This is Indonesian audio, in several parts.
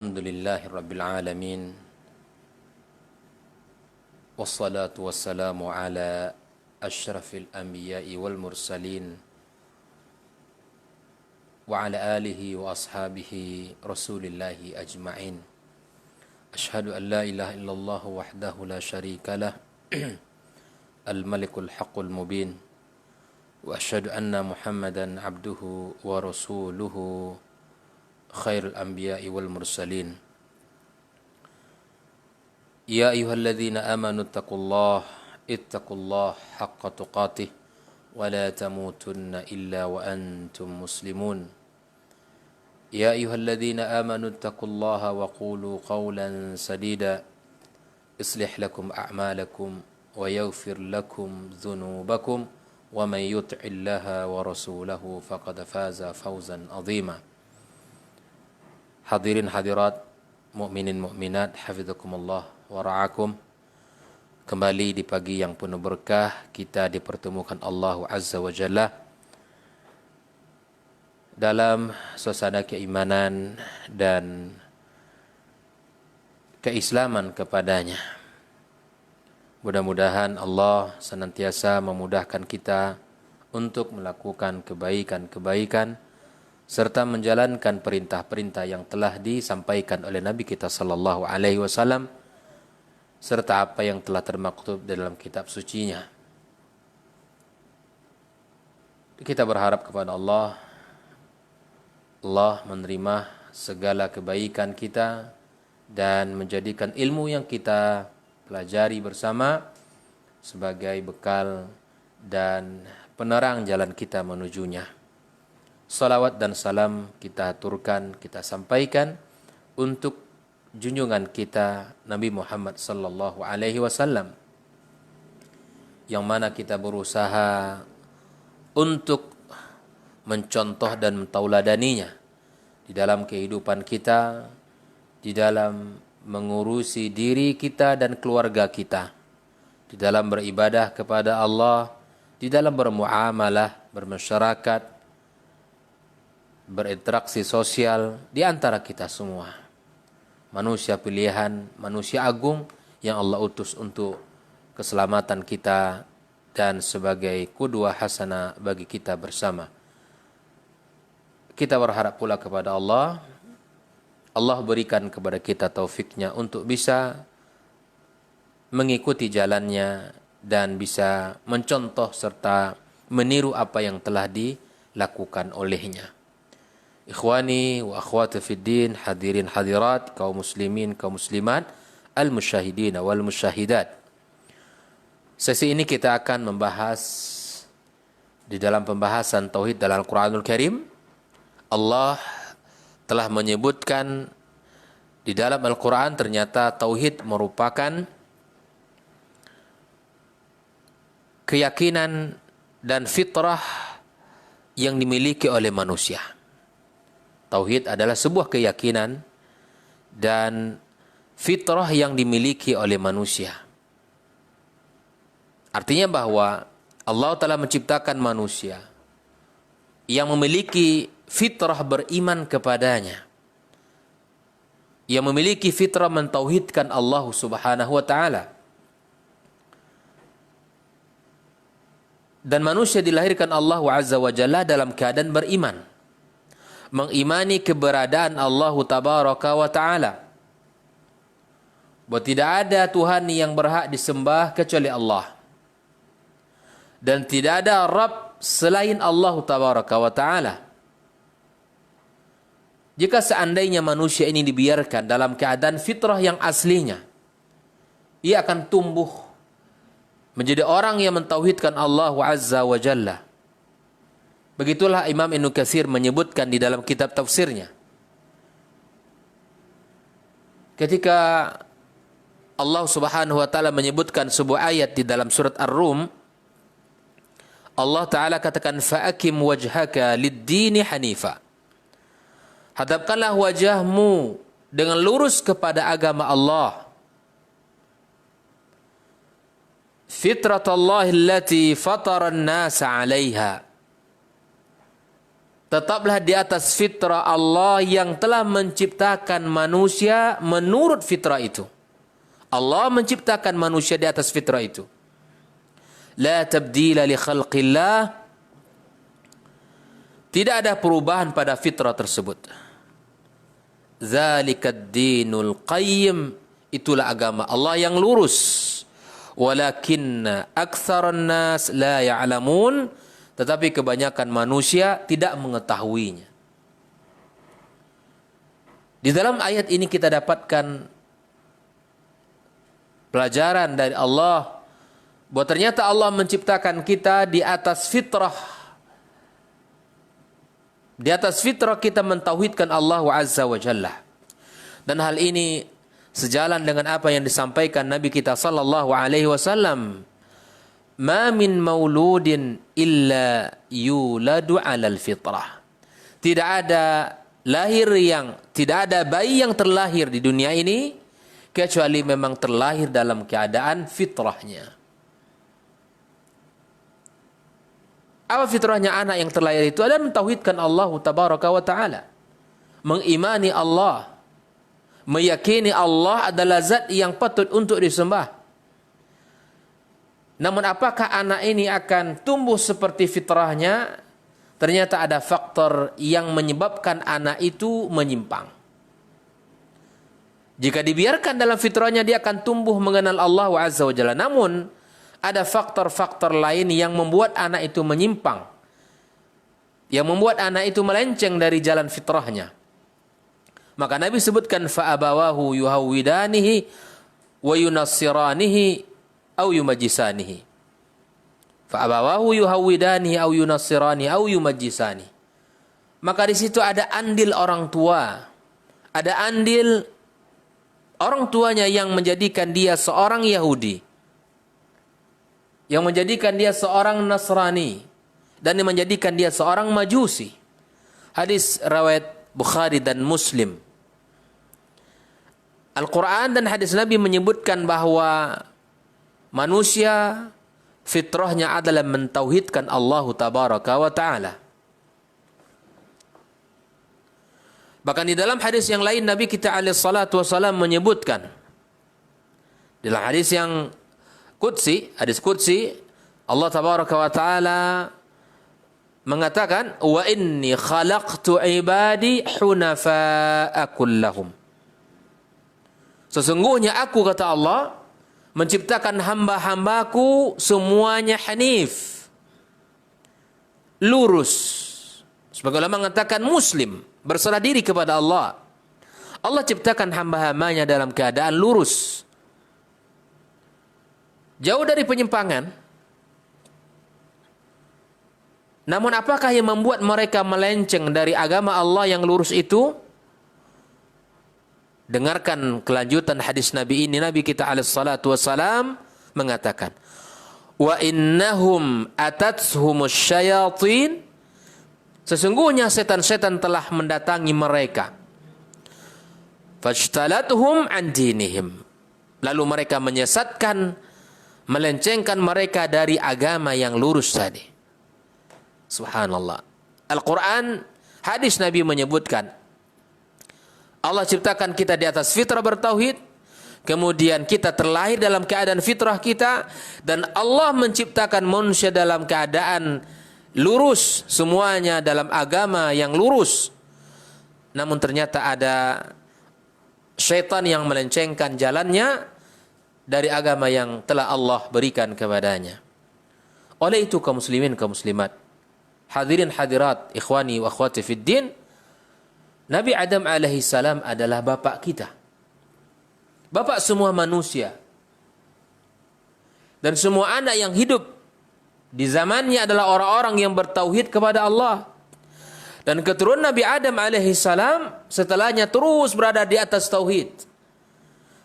Alhamdulillahi Rabbil Alamin. Wassalatu wassalamu ala ashrafil anbiya'i wal mursalin wa ala alihi wa ashabihi rasulillahi ajma'in. Ashhadu an la ilaha illallah wahdahu la syarika lah al-malikul haqqul mubin wa ashhadu anna Muhammadan abduhu wa rasuluhu khairul anbiya'i wal mursalin. Ya ayyuhalladzina amanu ittaqullaha haqqa tuqatih wa la tamutunna illa wa antum muslimun. Ya ayyuhalladzina amanu ittaqullaha wa qulu qawlan sadida yuslih lakum a'malakum wa yaghfir lakum dhunubakum wa man yuti'illaha wa rasulahu faqad faza fawzan 'azima. Hadirin hadirat, mukminin mukminat, hafizakumullah wa ra'akum. Kembali di pagi yang penuh berkah kita dipertemukan Allah Azza wa Jalla dalam suasana keimanan dan keislaman kepadanya. Mudah-mudahan Allah senantiasa memudahkan kita untuk melakukan kebaikan-kebaikan serta menjalankan perintah-perintah yang telah disampaikan oleh Nabi kita sallallahu alaihi wasallam serta apa yang telah termaktub dalam kitab sucinya. Kita berharap kepada Allah menerima segala kebaikan kita dan menjadikan ilmu yang kita pelajari bersama sebagai bekal dan penerang jalan kita menujunya. Salawat dan salam kita aturkan, kita sampaikan untuk junjungan kita Nabi Muhammad sallallahu alaihi wasallam yang mana kita berusaha untuk mencontoh dan mentauladaninya di dalam kehidupan kita, di dalam mengurusi diri kita dan keluarga kita, di dalam beribadah kepada Allah, di dalam bermuamalah, bermasyarakat, berinteraksi sosial di antara kita semua. Manusia pilihan, manusia agung yang Allah utus untuk keselamatan kita dan sebagai qudwah hasanah bagi kita bersama. Kita berharap pula kepada Allah berikan kepada kita taufiknya untuk bisa mengikuti jalannya dan bisa mencontoh serta meniru apa yang telah dilakukan olehnya. Ikhwani wa akhwati fid din, hadirin hadirat, kaum muslimin, kaum muslimat, al-musyahidin wal musyahidat. Sesi ini kita akan membahas di dalam pembahasan tauhid dalam Al-Qur'anul Karim. Allah telah menyebutkan di dalam Al-Qur'an ternyata tauhid merupakan keyakinan dan fitrah yang dimiliki oleh manusia. Tauhid adalah sebuah keyakinan dan fitrah yang dimiliki oleh manusia. Artinya bahwa Allah telah menciptakan manusia yang memiliki fitrah beriman kepadanya, yang memiliki fitrah mentauhidkan Allah Subhanahu wa taala. Dan manusia dilahirkan Allah Azza wa Jalla dalam keadaan beriman, mengimani keberadaan Allah Tabaraka wa Ta'ala, bahwa tidak ada Tuhan yang berhak disembah kecuali Allah, dan tidak ada Rabb selain Allah Tabaraka wa Ta'ala. Jika seandainya manusia ini dibiarkan dalam keadaan fitrah yang aslinya, ia akan tumbuh menjadi orang yang mentauhidkan Allah Azza wa Jalla. Begitulah Imam Ibnu Katsir menyebutkan di dalam kitab tafsirnya. Ketika Allah Subhanahu wa taala menyebutkan sebuah ayat di dalam surat Ar-Rum, Allah taala katakan fa'akim wajhaka lid-dini hanifa. Hadapkanlah wajahmu dengan lurus kepada agama Allah. Fitratallahi allati fatara an-nasa 'alaiha. tetaplah di atas fitrah Allah yang telah menciptakan manusia menurut fitrah itu. Allah menciptakan manusia di atas fitrah itu. La tabdila li khalqillah. Tidak ada perubahan pada fitrah tersebut. Zalikad dinul qayyim. Itulah agama Allah yang lurus. Walakinna aktsaran nas la ya'lamun. Tetapi kebanyakan manusia tidak mengetahuinya. Di dalam ayat ini kita dapatkan pelajaran dari Allah bahwa ternyata Allah menciptakan kita di atas fitrah. Di atas fitrah kita mentauhidkan Allah Azza wa Jalla. Dan hal ini sejalan dengan apa yang disampaikan Nabi kita sallallahu alaihi wasallam. Ma min mauludin illa yuladu 'alal fitrah. Tidak ada bayi yang terlahir di dunia ini kecuali memang terlahir dalam keadaan fitrahnya. Apa fitrahnya anak yang terlahir itu? Adalah mentauhidkan Allah tabaraka wa taala. Mengimani Allah. Meyakini Allah adalah zat yang patut untuk disembah. Namun apakah anak ini akan tumbuh seperti fitrahnya? Ternyata ada faktor yang menyebabkan anak itu menyimpang. Jika dibiarkan dalam fitrahnya, dia akan tumbuh mengenal Allah Azza wa Jalla. Namun ada faktor-faktor lain yang membuat anak itu menyimpang, yang membuat anak itu melenceng dari jalan fitrahnya. Maka Nabi sebutkan fa'abawahu yuhawwidanihi wa yunassiranihi au yumajjisanihi. Fa'abawahu yuhawwidanihi au yunassiranihi au yumajjisanihi. Maka di situ ada andil orang tua. Ada andil orang tuanya yang menjadikan dia seorang Yahudi, yang menjadikan dia seorang Nasrani, dan yang menjadikan dia seorang Majusi. Hadis riwayat Bukhari dan Muslim. Al-Quran dan hadis Nabi menyebutkan bahwa manusia fitrahnya adalah mentauhidkan Allah tabaraka wa ta'ala. Bahkan di dalam hadis yang lain Nabi kita alaihi salatu wasallam menyebutkan, dalam hadis yang hadis qudsi, Allah tabaraka wa ta'ala mengatakan, wa inni khalaqtu ibadi hunafa'a kullahum. Sesungguhnya aku, kata Allah, menciptakan hamba-hambaku semuanya hanif, lurus. Sebagai ulama mengatakan muslim, berserah diri kepada Allah. Allah ciptakan hamba-hambanya dalam keadaan lurus, jauh dari penyimpangan. Namun apakah yang membuat mereka melenceng dari agama Allah yang lurus itu? Dengarkan kelanjutan hadis Nabi ini. Nabi kita alaihi salatu wassalam mengatakan, wa innahum atatshumus syayatin. Sesungguhnya setan-setan telah mendatangi mereka. Fajtalatuhum an dinihim. Lalu mereka menyesatkan, melencengkan mereka dari agama yang lurus tadi. Subhanallah. Al-Quran, hadis Nabi menyebutkan, Allah ciptakan kita di atas fitrah bertauhid, kemudian kita terlahir dalam keadaan fitrah kita, dan Allah menciptakan manusia dalam keadaan lurus, semuanya dalam agama yang lurus. Namun ternyata ada syaitan yang melencengkan jalannya dari agama yang telah Allah berikan kepadanya. Oleh itu kaum muslimin, kaum muslimat, hadirin hadirat, ikhwani wa akhwati fid din, Nabi Adam alaihi salam adalah bapak kita. Bapak semua manusia. Dan semua anak yang hidup di zamannya adalah orang-orang yang bertauhid kepada Allah. Dan keturunan Nabi Adam alaihi salam setelahnya terus berada di atas tauhid.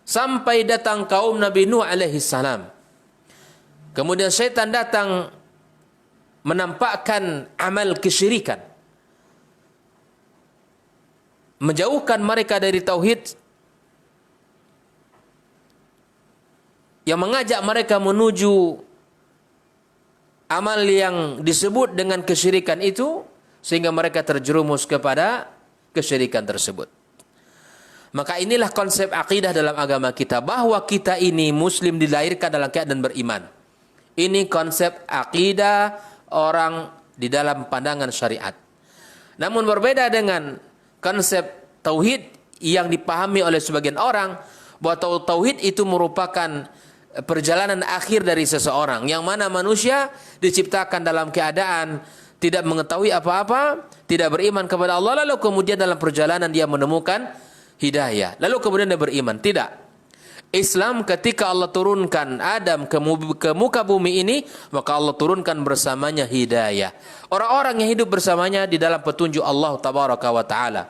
Sampai datang kaum Nabi Nuh alaihi salam. Kemudian syaitan datang menampakkan amal kesyirikan, menjauhkan mereka dari tauhid, yang mengajak mereka menuju amal yang disebut dengan kesyirikan itu, sehingga mereka terjerumus kepada kesyirikan tersebut. Maka inilah konsep akidah dalam agama kita, bahwa kita ini muslim dilahirkan dalam keadaan beriman. Ini konsep akidah orang di dalam pandangan syariat. Namun berbeda dengan konsep tauhid yang dipahami oleh sebagian orang, bahwa tauhid itu merupakan perjalanan akhir dari seseorang, yang mana manusia diciptakan dalam keadaan tidak mengetahui apa-apa, tidak beriman kepada Allah, lalu kemudian dalam perjalanan dia menemukan hidayah, lalu kemudian dia beriman. Tidak. Islam ketika Allah turunkan Adam ke muka bumi ini, maka Allah turunkan bersamanya hidayah. Orang-orang yang hidup bersamanya di dalam petunjuk Allah Tabaraka wa Ta'ala.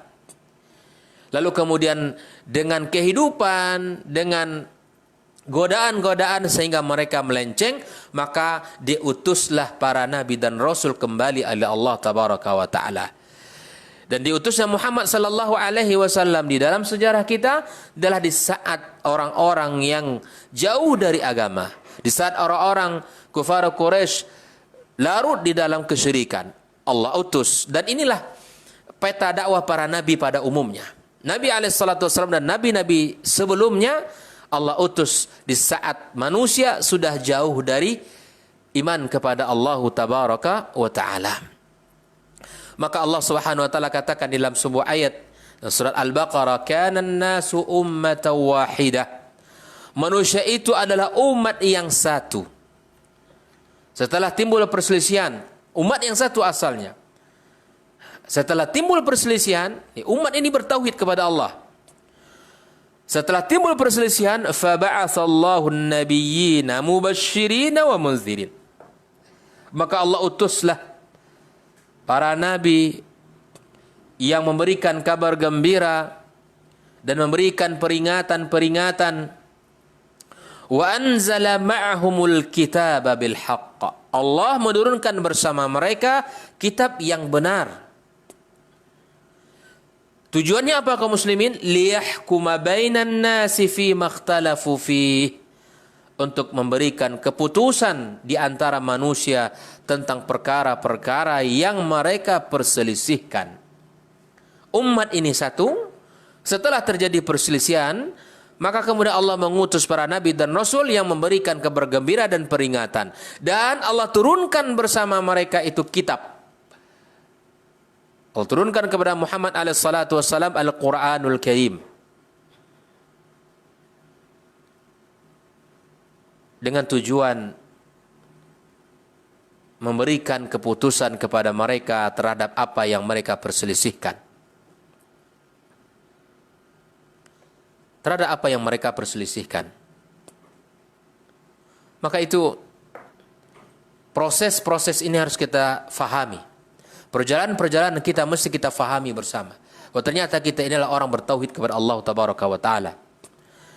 Lalu kemudian dengan kehidupan, dengan godaan-godaan sehingga mereka melenceng, maka diutuslah para nabi dan rasul kembali oleh Allah Tabaraka wa Ta'ala. Dan diutusnya Muhammad sallallahu alaihi wasallam di dalam sejarah kita adalah di saat orang-orang yang jauh dari agama, di saat orang-orang kufar Quraisy larut di dalam kesyirikan. Allah utus, dan inilah peta dakwah para nabi pada umumnya. Nabi alaihissalatu wassalam dan nabi-nabi sebelumnya Allah utus di saat manusia sudah jauh dari iman kepada Allah Tabaraka wa Ta'ala. Maka Allah Subhanahu wa taala katakan dalam sebuah ayat surat Al-Baqarah, "Kana an-nasu ummatan wahidah." Manusia itu adalah umat yang satu. Setelah timbul perselisihan, umat yang satu asalnya. Setelah timbul perselisihan, umat ini bertauhid kepada Allah. Setelah timbul perselisihan, fa ba'atsallahu an-nabiyyina mubashshirina wa munzirin. Maka Allah utuslah para nabi yang memberikan kabar gembira dan memberikan peringatan-peringatan. Wa anzala ma'ahumul kitaba bil haqq. Allah menurunkan bersama mereka kitab yang benar. Tujuannya apa kaum muslimin? Liyahkuma bainan nasi fi makhtalafu fih. Untuk memberikan keputusan di antara manusia tentang perkara-perkara yang mereka perselisihkan. Umat ini satu, setelah terjadi perselisihan, maka kemudian Allah mengutus para nabi dan rasul yang memberikan kabar gembira dan peringatan. Dan Allah turunkan bersama mereka itu kitab. Allah turunkan kepada Muhammad alaihissalatu wassalam Al-Quranul Karim. Dengan tujuan memberikan keputusan kepada mereka terhadap apa yang mereka perselisihkan. Terhadap apa yang mereka perselisihkan. Maka itu proses-proses ini harus kita fahami. Perjalanan-perjalanan kita mesti kita fahami bersama. Oh, ternyata kita inilah orang bertauhid kepada Allah Tabaraka wa Ta'ala.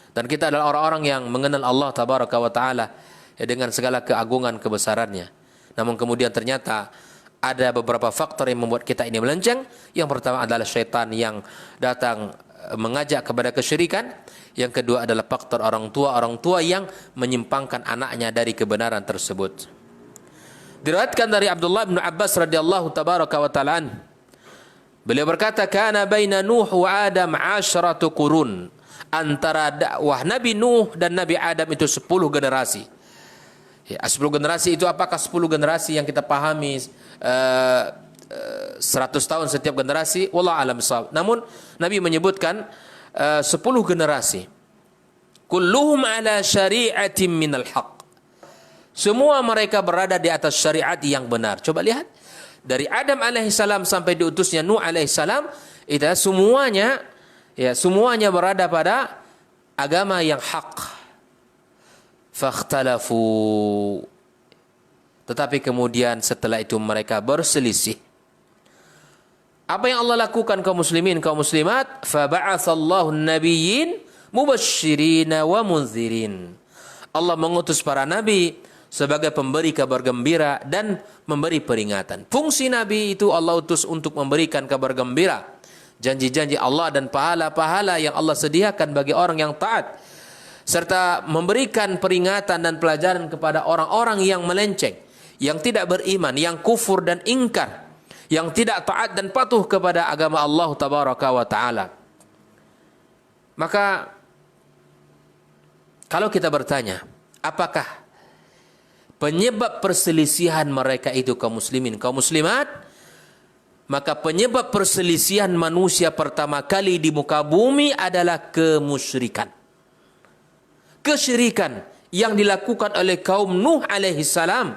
Dan kita adalah orang-orang yang mengenal Allah Tabaraka wa Ta'ala ya, dengan segala keagungan kebesarannya. Namun kemudian ternyata ada beberapa faktor yang membuat kita ini melenceng. Yang pertama adalah syaitan yang datang mengajak kepada kesyirikan. Yang kedua adalah faktor orang tua yang menyimpangkan anaknya dari kebenaran tersebut. Diriwayatkan dari Abdullah bin Abbas radhiyallahu tabaraka wa ta'ala. Beliau berkata, "Kana baina Nuh wa Adam 'asharatu qurun." Antara dakwah Nabi Nuh dan Nabi Adam itu 10 generasi. Ya, 10 generasi itu apakah 10 generasi yang kita pahami 100 tahun setiap generasi? Wallahu a'lam bishawab. Namun Nabi menyebutkan 10 generasi. Kulluhum ala syari'atin minal haqq. Semua mereka berada di atas syariat yang benar. Coba lihat. Dari Adam alaihissalam sampai diutusnya Nuh alaihissalam, itu semuanya berada pada agama yang hak. Fakhtalafu. Tetapi kemudian setelah itu mereka berselisih. Apa yang Allah lakukan kaum muslimin, kaum muslimat? Faba'atsallahu an-nabiyyin mubashshirina wa munzirin. Allah mengutus para nabi sebagai pemberi kabar gembira dan memberi peringatan. Fungsi nabi itu Allah utus untuk memberikan kabar gembira, janji-janji Allah dan pahala-pahala yang Allah sediakan bagi orang yang taat, serta memberikan peringatan dan pelajaran kepada orang-orang yang melenceng, yang tidak beriman, yang kufur dan ingkar, yang tidak taat dan patuh kepada agama Allah Tabaraka wa Ta'ala. Maka kalau kita bertanya, apakah penyebab perselisihan mereka itu kaum muslimin, kaum muslimat? Maka penyebab perselisihan manusia pertama kali di muka bumi adalah kemusyrikan. Kesyirikan yang dilakukan oleh kaum Nuh alaihi salam.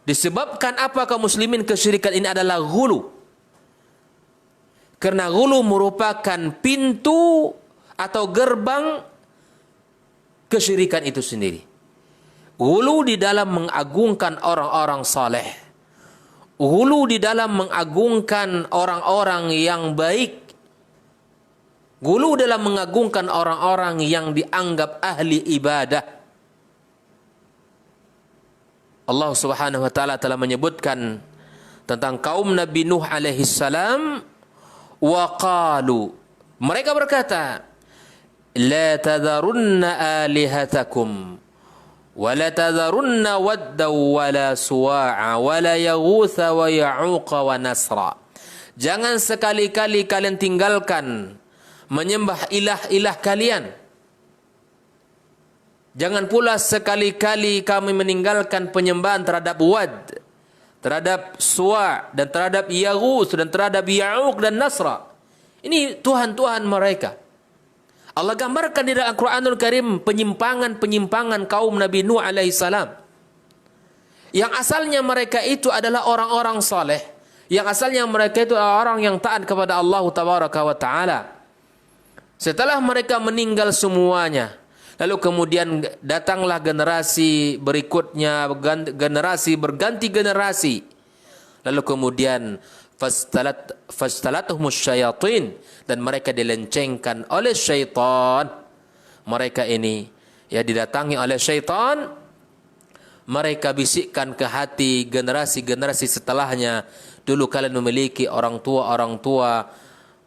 Disebabkan apa kaum muslimin kesyirikan ini adalah ghulu. Karena ghulu merupakan pintu atau gerbang kesyirikan itu sendiri. Ghulu di dalam mengagungkan orang-orang saleh. Ghulu di dalam mengagungkan orang-orang yang baik. Ghulu dalam mengagungkan orang-orang yang dianggap ahli ibadah. Allah Subhanahu wa taala telah menyebutkan tentang kaum Nabi Nuh alaihi salam, wa qalu, mereka berkata, la tadharunna alihatakum wa la tadharunna wadda wa la suwa'a wa la yaghutha wa ya'uqa wa nasra. Jangan sekali-kali kalian tinggalkan menyembah ilah-ilah kalian. Jangan pula sekali-kali kami meninggalkan penyembahan terhadap Wad, terhadap Suwa, dan terhadap Yaghuth, dan terhadap Ya'uq dan Nasra. Ini Tuhan-Tuhan mereka. Allah gambarkan di dalam Al-Quranul Karim penyimpangan-penyimpangan kaum Nabi Nuh alaihi salam. Yang asalnya mereka itu adalah orang-orang saleh. Yang asalnya mereka itu adalah orang yang taat kepada Allah Tabaraka wa Ta'ala. Setelah mereka meninggal semuanya, lalu kemudian datanglah generasi berikutnya, generasi berganti generasi. Lalu kemudian fastalatuhumus syayatin, dan mereka dilencengkan oleh syaitan. Mereka ini ya didatangi oleh syaitan. Mereka bisikkan ke hati generasi-generasi setelahnya, dulu kalian memiliki orang tua,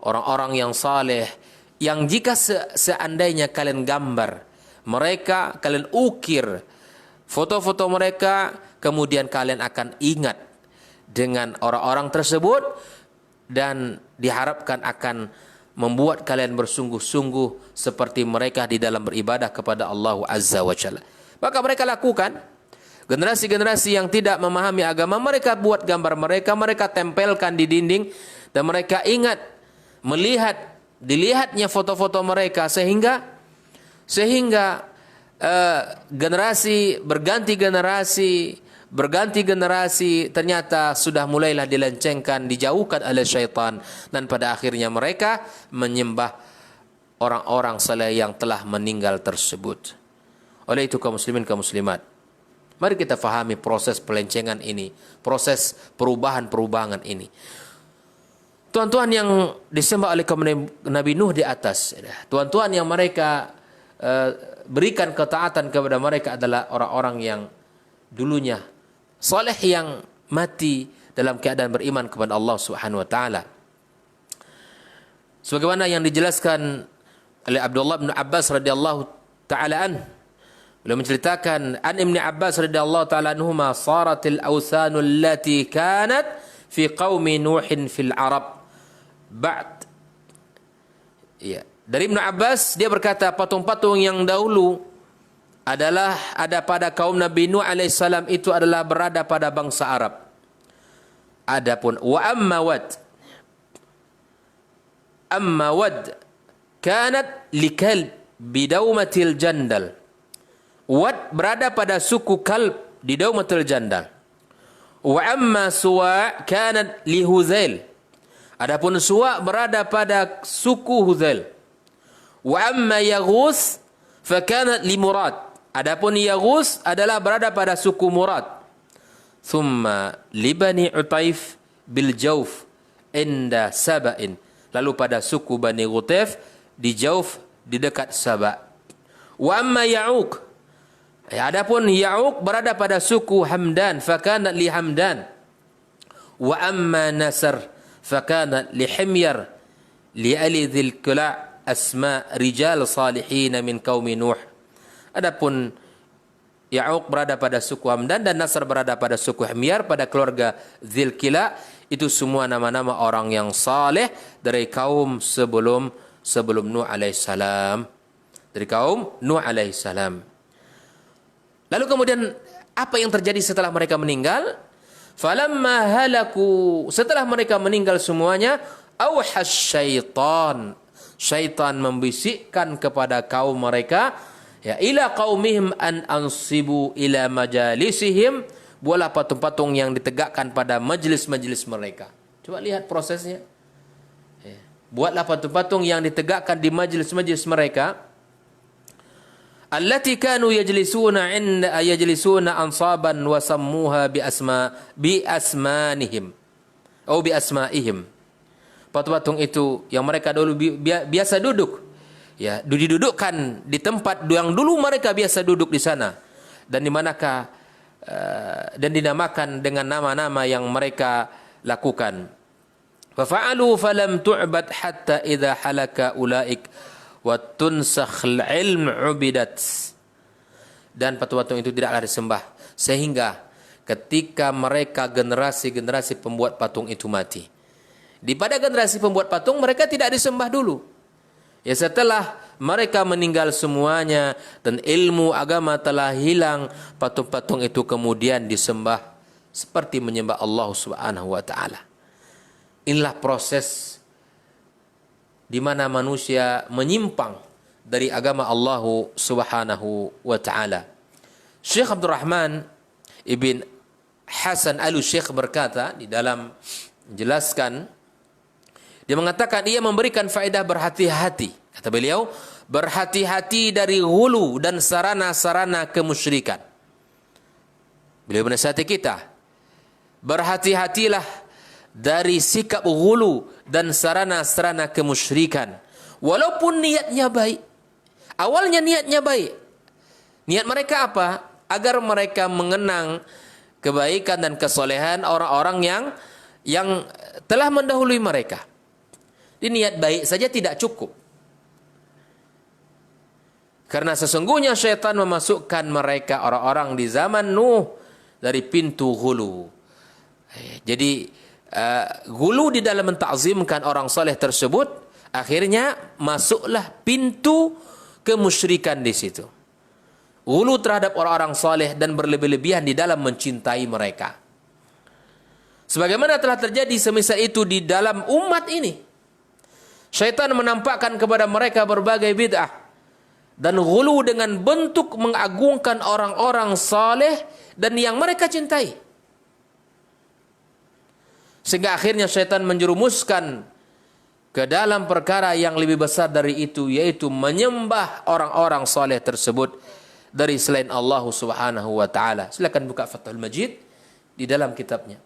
orang-orang yang saleh, yang jika seandainya kalian gambar mereka, kalian ukir foto-foto mereka, kemudian kalian akan ingat dengan orang-orang tersebut, dan diharapkan akan membuat kalian bersungguh-sungguh seperti mereka di dalam beribadah kepada Allah Azza wa Jalla. Maka mereka lakukan. Generasi-generasi yang tidak memahami agama, mereka buat gambar mereka, mereka tempelkan di dinding, dan mereka ingat dilihatnya foto-foto mereka, sehingga generasi berganti generasi ternyata sudah mulailah dilencengkan, dijauhkan oleh syaitan, dan pada akhirnya mereka menyembah orang-orang saleh yang telah meninggal tersebut. Oleh itu kaum muslimin, kaum muslimat, mari kita fahami proses pelencengan ini, proses perubahan-perubahan ini. Tuhan-Tuhan yang disembah oleh kaum Nabi Nuh di atas, Tuhan-Tuhan yang mereka berikan ketaatan kepada mereka adalah orang-orang yang dulunya saleh, yang mati dalam keadaan beriman kepada Allah Subhanahu wa taala. Sebagaimana yang dijelaskan oleh Abdullah bin Abbas radhiyallahu taala an, beliau menceritakan an Ibnu Abbas radhiyallahu taala anhuma, saratil awsanu allati kanat fi qaumi Nuhin fil Arab ba'd. Ya, dari Ibnu Abbas dia berkata, patung-patung yang dahulu adalah ada pada kaum Nabi Nuh alaihissalam itu adalah berada pada bangsa Arab. Adapun wa amma wad kanat likalb bidaumatil jandal. Wad berada pada suku Kalb di Daumatul Jandal. Wa amma Suwa kanat li Huzail. Adapun Suwa berada pada suku Huzail. Wa amma Yaghus fa kanat li Murad. Adapun Yaghus adalah berada pada suku Murad. Thumma li Bani Utaif bil Jauf inda Saba'in. Lalu pada suku Bani Utaif di Jauf di dekat Saba'. Wa amma Ya'uq, adapun Ya'uq berada pada suku Hamdan, fakanat li Hamdan. Wa amma Nasr fakanat li Himyar li ali dhil kula' asma rijal salihin min qaumi Nuh. Adapun Ya'uq berada pada suku Hamdan dan Nasr berada pada suku Himyar pada keluarga Dzilkila. Itu semua nama-nama orang yang saleh dari kaum sebelum Nuh alaihissalam. Dari kaum Nuh alaihissalam. Lalu kemudian apa yang terjadi setelah mereka meninggal? Falamma halaku, setelah mereka meninggal semuanya, auhas syaitan. Syaitan membisikkan kepada kaum mereka, ya ila qaumihim an ansibu ila majalisihim, buatlah patung-patung yang ditegakkan pada majlis-majlis mereka. Coba lihat prosesnya. Buatlah patung-patung yang ditegakkan di majlis-majlis mereka. Allati kanu yajlisuna ansaban wa sammuha bi asmanihim atau bi asmaihim. Patung-patung itu yang mereka dulu biasa duduk, ya, didudukkan di tempat yang dulu mereka biasa duduk di sana, dan di manakah dan dinamakan dengan nama-nama yang mereka lakukan. Fafa'alu falam tu'bad hatta idza halaka ulaik wa tunsakhl ilm ubidat. Dan patung-patung itu tidaklah disembah sehingga ketika mereka generasi-generasi pembuat patung itu mati. Di pada generasi pembuat patung mereka tidak disembah dulu. Ya, setelah mereka meninggal semuanya dan ilmu agama telah hilang, patung-patung itu kemudian disembah seperti menyembah Allah Subhanahu wa taala. Inilah proses di mana manusia menyimpang dari agama Allah Subhanahu wa taala. Syekh Abdul Rahman Ibn Hasan Al-Syekh berkata di dalam menjelaskan, dia mengatakan ia memberikan faedah berhati-hati. Kata beliau, berhati-hati dari hulu dan sarana-sarana kemusyrikan. Beliau menasihati kita, berhati-hatilah dari sikap hulu dan sarana-sarana kemusyrikan. Walaupun niatnya baik. Awalnya niatnya baik. Niat mereka apa? Agar mereka mengenang kebaikan dan kesolehan orang-orang yang telah mendahului mereka. Di niat baik saja tidak cukup. Karena sesungguhnya syaitan memasukkan mereka orang-orang di zaman Nuh dari pintu hulu. Jadi hulu di dalam mentakzimkan orang soleh tersebut, akhirnya masuklah pintu kemusyrikan di situ. Hulu terhadap orang-orang soleh dan berlebih-lebihan di dalam mencintai mereka. Sebagaimana telah terjadi semisal itu di dalam umat ini. Syaitan menampakkan kepada mereka berbagai bid'ah dan ghulu dengan bentuk mengagungkan orang-orang saleh dan yang mereka cintai. Sehingga akhirnya syaitan menjerumuskan ke dalam perkara yang lebih besar dari itu, yaitu menyembah orang-orang saleh tersebut dari selain Allah Subhanahu wa taala. Silakan buka Fathul Majid di dalam kitabnya.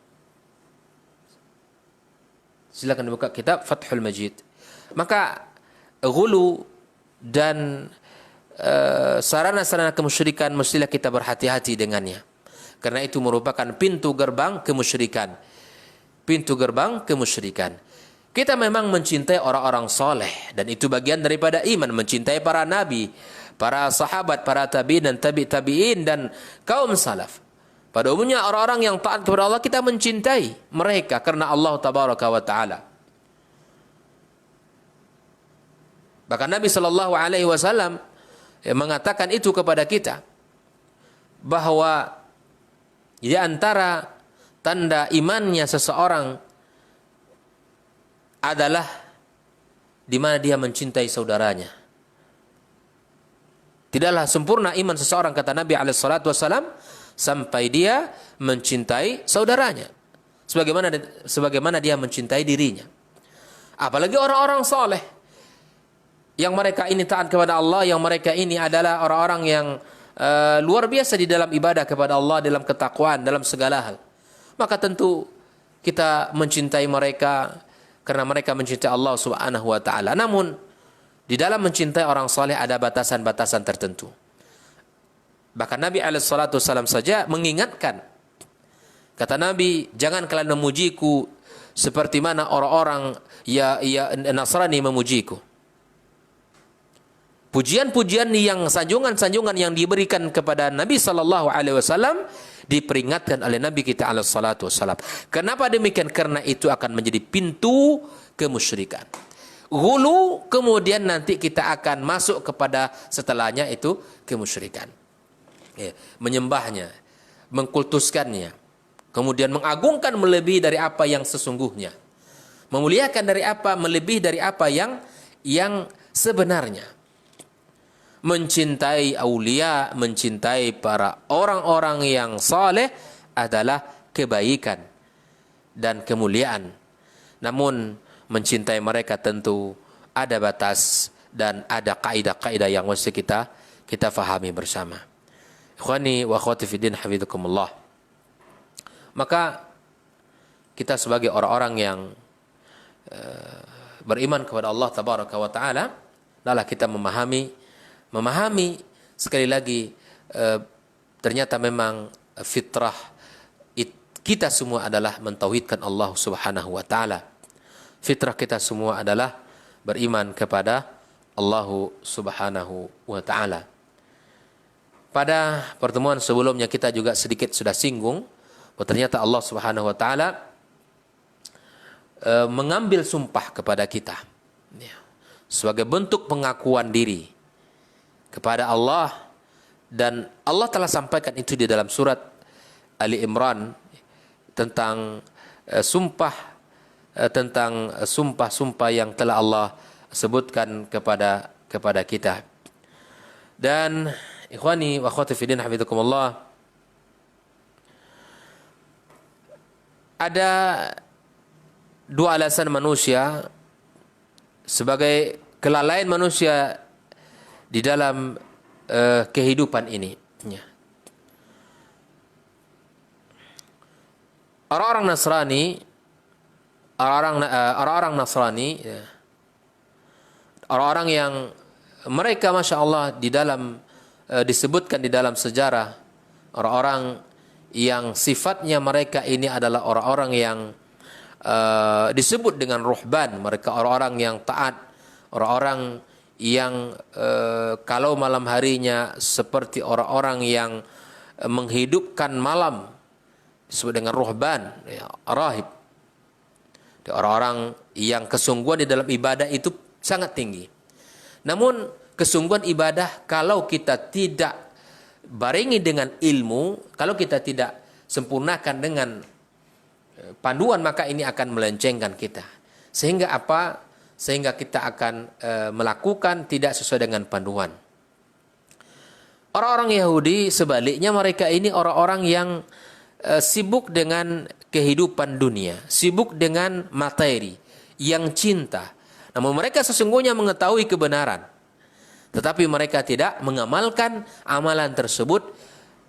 Silakan buka kitab Fathul Majid. Maka ghulu dan sarana-sarana kemusyrikan mestilah kita berhati-hati dengannya. Karena itu merupakan pintu gerbang kemusyrikan. Pintu gerbang kemusyrikan. Kita memang mencintai orang-orang soleh. Dan itu bagian daripada iman. Mencintai para nabi, para sahabat, para tabi'in dan tabi'in dan kaum salaf. Pada umumnya orang-orang yang taat kepada Allah, kita mencintai mereka karena Allah tabaraka wa ta'ala. Bahkan Nabi SAW mengatakan itu kepada kita, bahwa di antara tanda imannya seseorang adalah di mana dia mencintai saudaranya. Tidaklah sempurna iman seseorang, kata Nabi SAW, sampai dia mencintai saudaranya sebagaimana dia mencintai dirinya. Apalagi orang-orang soleh yang mereka ini taat kepada Allah, yang mereka ini adalah orang-orang yang luar biasa di dalam ibadah kepada Allah, dalam ketakwaan, dalam segala hal. Maka tentu kita mencintai mereka karena mereka mencintai Allah Subhanahu wa taala. Namun di dalam mencintai orang saleh ada batasan-batasan tertentu. Bahkan Nabi SAW saja mengingatkan. Kata Nabi, jangan kalian memujiku seperti mana orang-orang ya Nasrani memujiku. pujian-pujian yang sanjungan-sanjungan yang diberikan kepada Nabi sallallahu alaihi wasallam diperingatkan oleh Nabi kita alaihi salatu wasallam. Kenapa demikian? Karena itu akan menjadi pintu kemusyrikan. Ghulu, kemudian nanti kita akan masuk kepada setelahnya itu kemusyrikan. Ya, menyembahnya, mengkultuskannya, kemudian mengagungkan melebihi dari apa yang sesungguhnya. Memuliakan dari apa, melebihi dari apa yang sebenarnya. Mencintai aulia, mencintai para orang-orang yang saleh adalah kebaikan dan kemuliaan. Namun mencintai mereka tentu ada batas dan ada kaidah-kaidah yang mesti kita fahami bersama. Ikhwani wa akhwati fiddin hafizakumullah. Maka kita sebagai orang-orang yang beriman kepada Allah tabaraka wa taala, adalah kita memahami sekali lagi ternyata memang fitrah kita semua adalah mentauhidkan Allah Subhanahu wa taala. Fitrah kita semua adalah beriman kepada Allah Subhanahu wa taala. Pada pertemuan sebelumnya kita juga sedikit sudah singgung bahwa ternyata Allah Subhanahu wa taala mengambil sumpah kepada kita sebagai bentuk pengakuan diri kepada Allah, dan Allah telah sampaikan itu di dalam surat Ali Imran tentang sumpah-sumpah yang telah Allah sebutkan kepada kita. Dan ikhwani wa akhwati fiddin hafizakumullah, ada dua alasan manusia sebagai kelalaian manusia di dalam kehidupan ini. Orang-orang Nasrani, orang-orang yang mereka masya Allah di dalam disebutkan di dalam sejarah, orang-orang yang sifatnya mereka ini adalah orang-orang yang disebut dengan ruhban. Mereka orang-orang yang taat, orang-orang yang kalau malam harinya seperti orang-orang yang menghidupkan malam, disebut dengan ruhban, ya, rahib. Orang-orang yang kesungguhan di dalam ibadah itu sangat tinggi. Namun kesungguhan ibadah kalau kita tidak barengi dengan ilmu, kalau kita tidak sempurnakan dengan panduan, maka ini akan melencengkan kita. Sehingga apa? Sehingga kita akan melakukan tidak sesuai dengan panduan. Orang-orang Yahudi sebaliknya, mereka ini orang-orang yang sibuk dengan kehidupan dunia, sibuk dengan materi, yang cinta. Namun mereka sesungguhnya mengetahui kebenaran, tetapi mereka tidak mengamalkan amalan tersebut,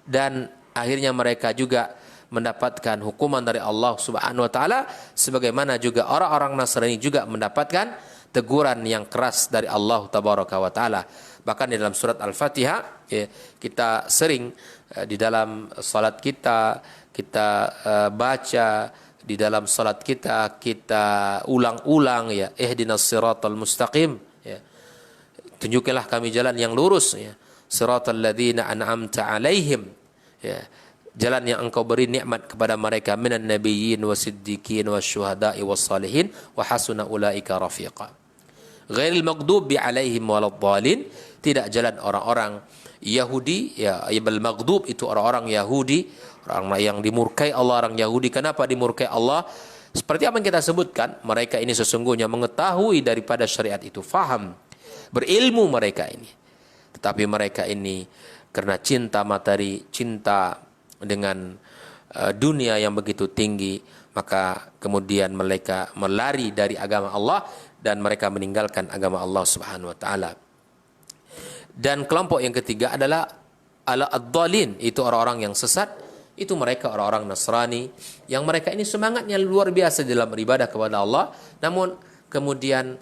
dan akhirnya mereka juga mendapatkan hukuman dari Allah Subhanahu wa taala, sebagaimana juga orang-orang Nasrani juga mendapatkan teguran yang keras dari Allah tabaraka wa taala. Bahkan di dalam surat Al-Fatihah, ya, kita sering di dalam salat kita baca, di dalam salat kita ulang-ulang, ya, ihdinas siratal mustaqim, ya, tunjukilah kami jalan yang lurus, ya, siratal ladzina an'amta alaihim, ya, jalan yang engkau beri nikmat kepada mereka, minan nabiyyin wasiddiqin wasyuhada'i wassalihin wa hasuna ulaika rafiqa. Ghairil maghdubi alaihim waladdallin, tidak jalan orang-orang Yahudi, ya, ibal maghdub itu orang-orang Yahudi, orang yang dimurkai Allah, orang Yahudi. Kenapa dimurkai Allah? Seperti apa yang kita sebutkan, mereka ini sesungguhnya mengetahui daripada syariat itu, faham, berilmu mereka ini. Tetapi mereka ini karena cinta materi, cinta dengan dunia yang begitu tinggi, maka kemudian mereka melari dari agama Allah dan mereka meninggalkan agama Allah Subhanahu wa taala. Dan kelompok yang ketiga adalah ad-dhalin, itu orang-orang yang sesat. Itu mereka orang-orang Nasrani yang mereka ini semangatnya luar biasa dalam beribadah kepada Allah, namun kemudian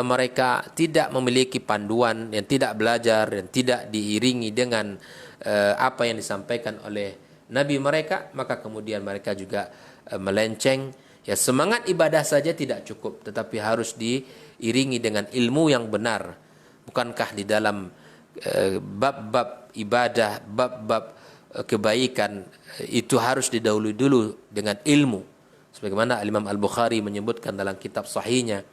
mereka tidak memiliki panduan, yang tidak belajar dan tidak diiringi dengan apa yang disampaikan oleh Nabi mereka, maka kemudian mereka juga melenceng. Ya, semangat ibadah saja tidak cukup, tetapi harus diiringi dengan ilmu yang benar. Bukankah di dalam bab-bab ibadah, bab-bab kebaikan itu harus didahului dulu dengan ilmu? Sebagaimana Imam Al-Bukhari menyebutkan dalam kitab sahihnya,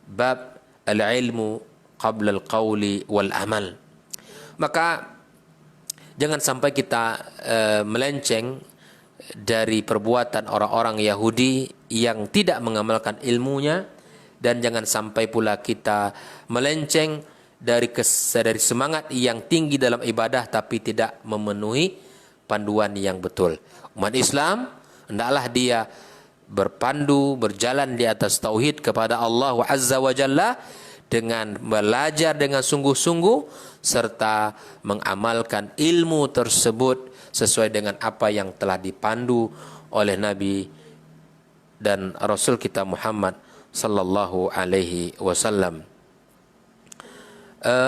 bab al-ilmu qabla al-qawli wal amal. Maka jangan sampai kita melenceng dari perbuatan orang-orang Yahudi yang tidak mengamalkan ilmunya, dan jangan sampai pula kita melenceng dari semangat yang tinggi dalam ibadah tapi tidak memenuhi panduan yang betul. Umat Islam hendaklah dia berjalan di atas tauhid kepada Allah Azza wa Jalla dengan belajar dengan sungguh-sungguh serta mengamalkan ilmu tersebut sesuai dengan apa yang telah dipandu oleh Nabi dan Rasul kita Muhammad sallallahu alaihi wasallam.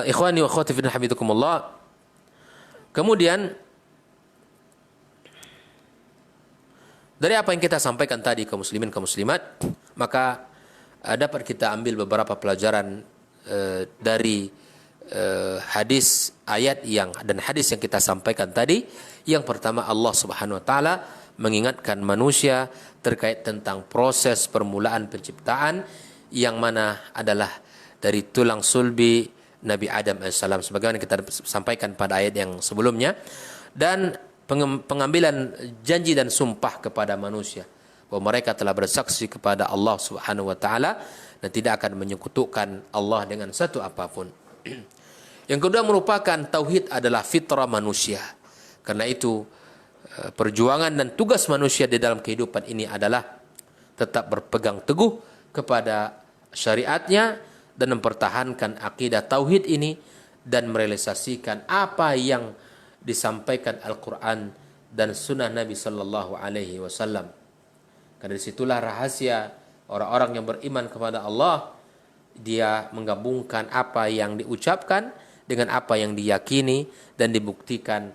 Ikhwani wa akhwati fillah hafizakumullah. Kemudian dari apa yang kita sampaikan tadi kaum muslimin kaum muslimat, maka dapat kita ambil beberapa pelajaran dari hadis ayat dan hadis yang kita sampaikan tadi. Yang pertama, Allah Subhanahu wa taala mengingatkan manusia terkait tentang proses permulaan penciptaan yang mana adalah dari tulang sulbi Nabi Adam alaihissalam, sebagaimana kita sampaikan pada ayat yang sebelumnya, dan pengambilan janji dan sumpah kepada manusia bahwa mereka telah bersaksi kepada Allah Subhanahu wa taala dan tidak akan menyekutukan Allah dengan satu apapun. Yang kedua merupakan tauhid adalah fitrah manusia. Karena itu perjuangan dan tugas manusia di dalam kehidupan ini adalah tetap berpegang teguh kepada syariatnya dan mempertahankan akidah tauhid ini dan merealisasikan apa yang disampaikan Al-Quran dan Sunnah Nabi Sallallahu Alaihi Wasallam. Karena disitulah rahasia orang-orang yang beriman kepada Allah. Dia menggabungkan apa yang diucapkan dengan apa yang diyakini dan dibuktikan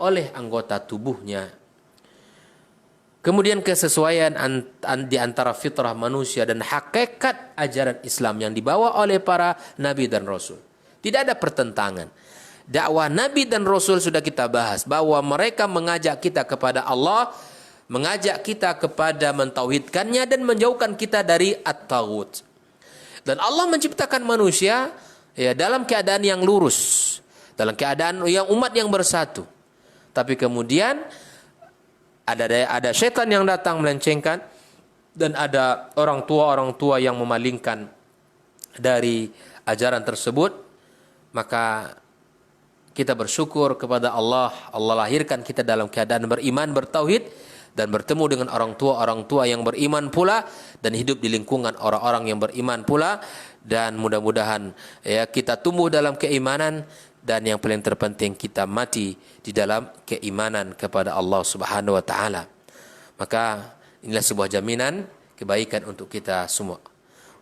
oleh anggota tubuhnya. Kemudian kesesuaian di antara fitrah manusia dan hakikat ajaran Islam yang dibawa oleh para nabi dan rasul. Tidak ada pertentangan. Dakwah Nabi dan Rasul sudah kita bahas bahwa mereka mengajak kita kepada Allah, mengajak kita kepada mentauhidkannya dan menjauhkan kita dari at-taghut. Dan Allah menciptakan manusia dalam keadaan yang lurus, dalam keadaan yang umat yang bersatu. Tapi kemudian ada syaitan yang datang melencengkan dan ada orang tua yang memalingkan dari ajaran tersebut. Maka kita bersyukur kepada Allah. Allah lahirkan kita dalam keadaan beriman, bertauhid, dan bertemu dengan orang tua yang beriman pula, dan hidup di lingkungan orang-orang yang beriman pula. Dan mudah-mudahan kita tumbuh dalam keimanan, dan yang paling terpenting kita mati di dalam keimanan kepada Allah Subhanahu wa taala. Maka inilah sebuah jaminan kebaikan untuk kita semua.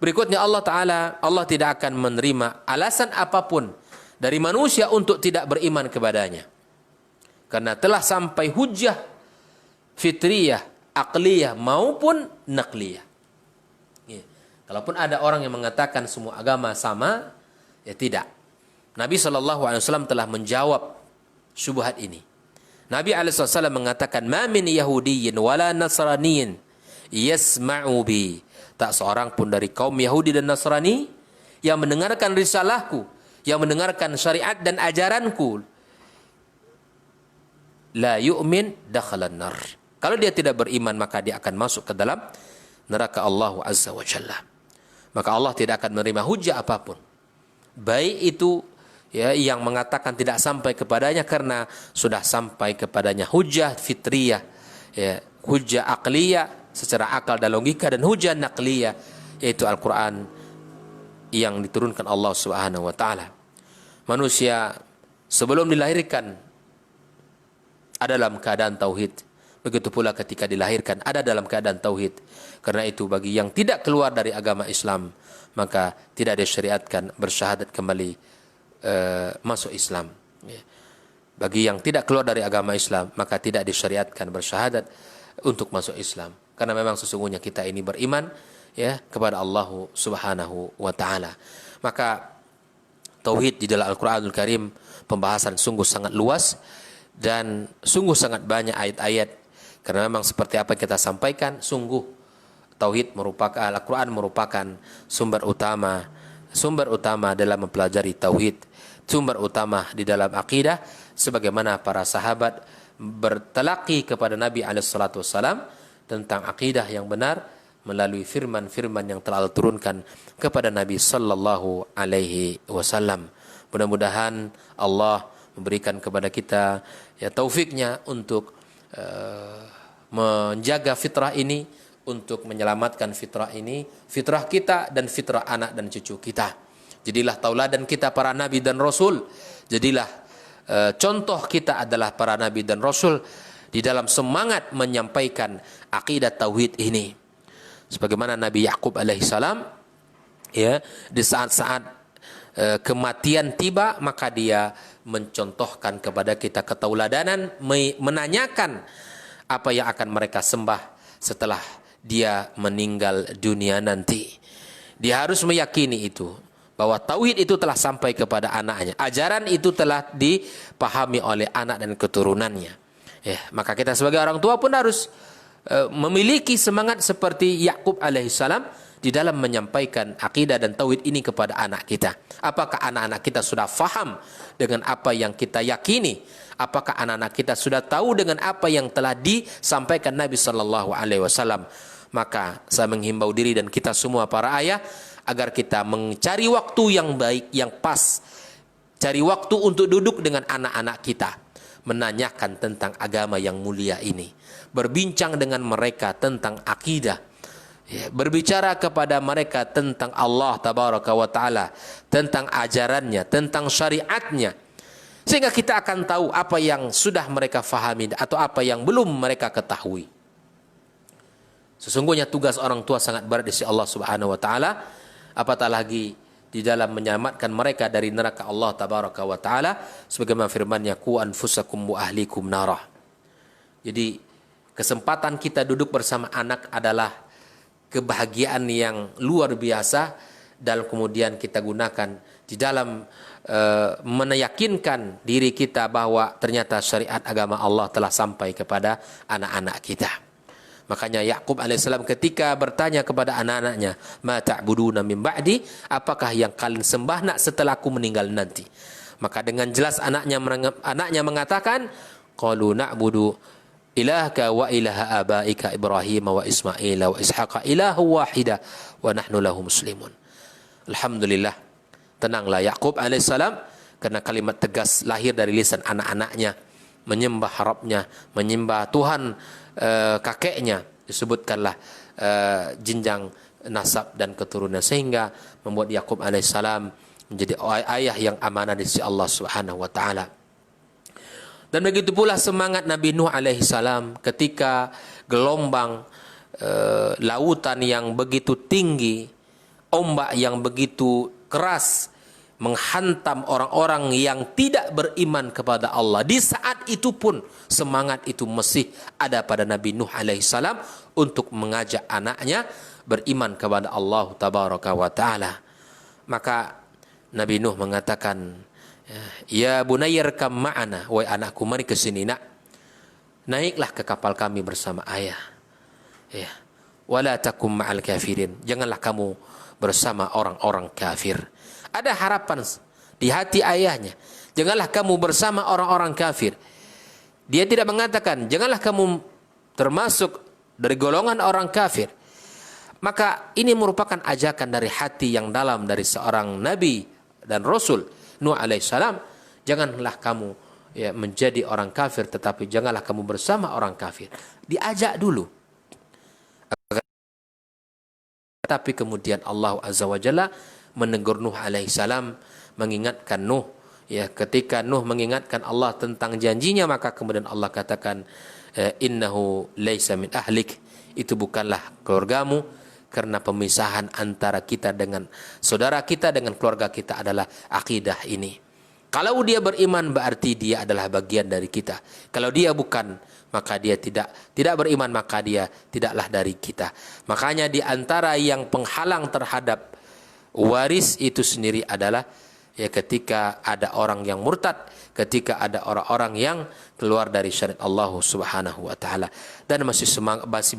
Berikutnya Allah tidak akan menerima alasan apapun dari manusia untuk tidak beriman kepadanya. Karena telah sampai hujjah fitriyah, aqliyah maupun naqliyah. Kalaupun ada orang yang mengatakan semua agama sama, tidak. Nabi SAW telah menjawab syubhat ini. Nabi SAW mengatakan, "Ma min Yahudiyyin wala Nasraniyin yasma'u bi." Tak seorang pun dari kaum Yahudi dan Nasrani yang mendengarkan risalahku, yang mendengarkan syariat dan ajaranku, la yu'min dakhalan nar. Kalau dia tidak beriman, maka dia akan masuk ke dalam neraka Allah Azza wa Jalla. Maka Allah tidak akan menerima hujah apapun. Baik itu yang mengatakan tidak sampai kepadanya karena sudah sampai kepadanya hujah fitriyah, hujah aqliyah secara akal dan logika, dan hujah naqliyah yaitu Al-Quran yang diturunkan Allah Subhanahu wa taala. Manusia sebelum dilahirkan ada dalam keadaan tauhid. Begitu pula ketika dilahirkan ada dalam keadaan tauhid. Karena itu bagi yang tidak keluar dari agama Islam, maka tidak disyariatkan bersyahadat kembali masuk Islam. Bagi yang tidak keluar dari agama Islam, maka tidak disyariatkan bersyahadat untuk masuk Islam. Karena memang sesungguhnya kita ini beriman kepada Allah Subhanahu wa taala. Maka tauhid di dalam Al-Qur'anul Karim pembahasan sungguh sangat luas dan sungguh sangat banyak ayat-ayat, karena memang seperti apa yang kita sampaikan, sungguh tauhid merupakan, Al-Qur'an merupakan sumber utama dalam mempelajari tauhid, sumber utama di dalam akidah, sebagaimana para sahabat bertelaki kepada Nabi SAW tentang akidah yang benar melalui firman-firman yang telah turunkan kepada Nabi sallallahu alaihi wasallam. Mudah-mudahan Allah memberikan kepada kita ya taufiknya untuk menjaga fitrah ini, untuk menyelamatkan fitrah ini, fitrah kita dan fitrah anak dan cucu kita. Jadilah tauladan kita para nabi dan rasul. Jadilah contoh kita adalah para nabi dan rasul di dalam semangat menyampaikan akidah tauhid ini. Sebagaimana Nabi Yakub alaihissalam, ya, di saat-saat kematian tiba, maka dia mencontohkan kepada kita ketauladanan, menanyakan apa yang akan mereka sembah setelah dia meninggal dunia nanti. Dia harus meyakini itu, bahwa tauhid itu telah sampai kepada anaknya, ajaran itu telah dipahami oleh anak dan keturunannya. Ya, maka kita sebagai orang tua pun harus memiliki semangat seperti Yakub alaihissalam di dalam menyampaikan akidah dan tauhid ini kepada anak kita. Apakah anak-anak kita sudah faham dengan apa yang kita yakini? Apakah anak-anak kita sudah tahu dengan apa yang telah disampaikan Nabi sallallahu alaihi wasallam? Maka saya menghimbau diri dan kita semua para ayah agar kita mencari waktu yang baik, yang pas. Cari waktu untuk duduk dengan anak-anak kita, menanyakan tentang agama yang mulia ini, berbincang dengan mereka tentang akidah, ya, berbicara kepada mereka tentang Allah tabaraka wa ta'ala, tentang ajarannya, tentang syariatnya, sehingga kita akan tahu apa yang sudah mereka fahami atau apa yang belum mereka ketahui. Sesungguhnya tugas orang tua sangat berat di sisi Allah subhanahu wa ta'ala, apatah lagi di dalam menyelamatkan mereka dari neraka Allah tabaraka wa ta'ala, sebagaimana firman-Nya, qu anfusakum wa ahlikum narah. Jadi kesempatan kita duduk bersama anak adalah kebahagiaan yang luar biasa, dan kemudian kita gunakan di dalam meyakinkan diri kita bahwa ternyata syariat agama Allah telah sampai kepada anak-anak kita. Makanya Yakub alaihissalam ketika bertanya kepada anak-anaknya, ma ta'buduna min ba'di, apakah yang kalian sembah nak setelah aku meninggal nanti? Maka dengan jelas anaknya mengatakan, qalu na'budu ilahaka wa ilaha abaika Ibrahim wa Ismail wa Ishaq ilahu wahida wa nahnu lahu muslimun. Alhamdulillah, tenanglah Yakub alaihissalam, karena kalimat tegas lahir dari lisan anak-anaknya, menyembah Rabbnya, menyembah Tuhan kakeknya, disebutkanlah jenjang nasab dan keturunan, sehingga membuat Yakub alaihissalam menjadi ayah yang amanah di sisi Allah subhanahu wa ta'ala. Dan begitu pula semangat Nabi Nuh alaihissalam ketika gelombang lautan yang begitu tinggi, ombak yang begitu keras menghantam orang-orang yang tidak beriman kepada Allah. Di saat itu pun semangat itu masih ada pada Nabi Nuh alaihissalam untuk mengajak anaknya beriman kepada Allah tabaraka wa ta'ala. Maka Nabi Nuh mengatakan, ya bunayya arkam ma'ana, wahai anakku, mari ke sini nak, naiklah ke kapal kami bersama ayah. Ya, wala takum ma'al kafirin, janganlah kamu bersama orang-orang kafir. Ada harapan di hati ayahnya, janganlah kamu bersama orang-orang kafir. Dia tidak mengatakan janganlah kamu termasuk dari golongan orang kafir. Maka ini merupakan ajakan dari hati yang dalam dari seorang nabi dan rasul. Nuh alaihissalam, janganlah kamu menjadi orang kafir, tetapi janganlah kamu bersama orang kafir. Diajak dulu. Tapi kemudian Allah azza wa jalla menegur Nuh alaihissalam, mengingatkan Nuh, ya, ketika Nuh mengingatkan Allah tentang janjinya, maka kemudian Allah katakan, innahu laisa min ahlik, itu bukanlah keluargamu, karena pemisahan antara kita dengan saudara kita dengan keluarga kita adalah akidah ini. Kalau dia beriman berarti dia adalah bagian dari kita. Kalau dia bukan, maka dia tidak beriman, maka dia tidaklah dari kita. Makanya di antara yang penghalang terhadap Waris itu sendiri adalah ya ketika ada orang yang murtad, ketika ada orang-orang yang keluar dari syariat Allah Subhanahu wa taala. Dan masih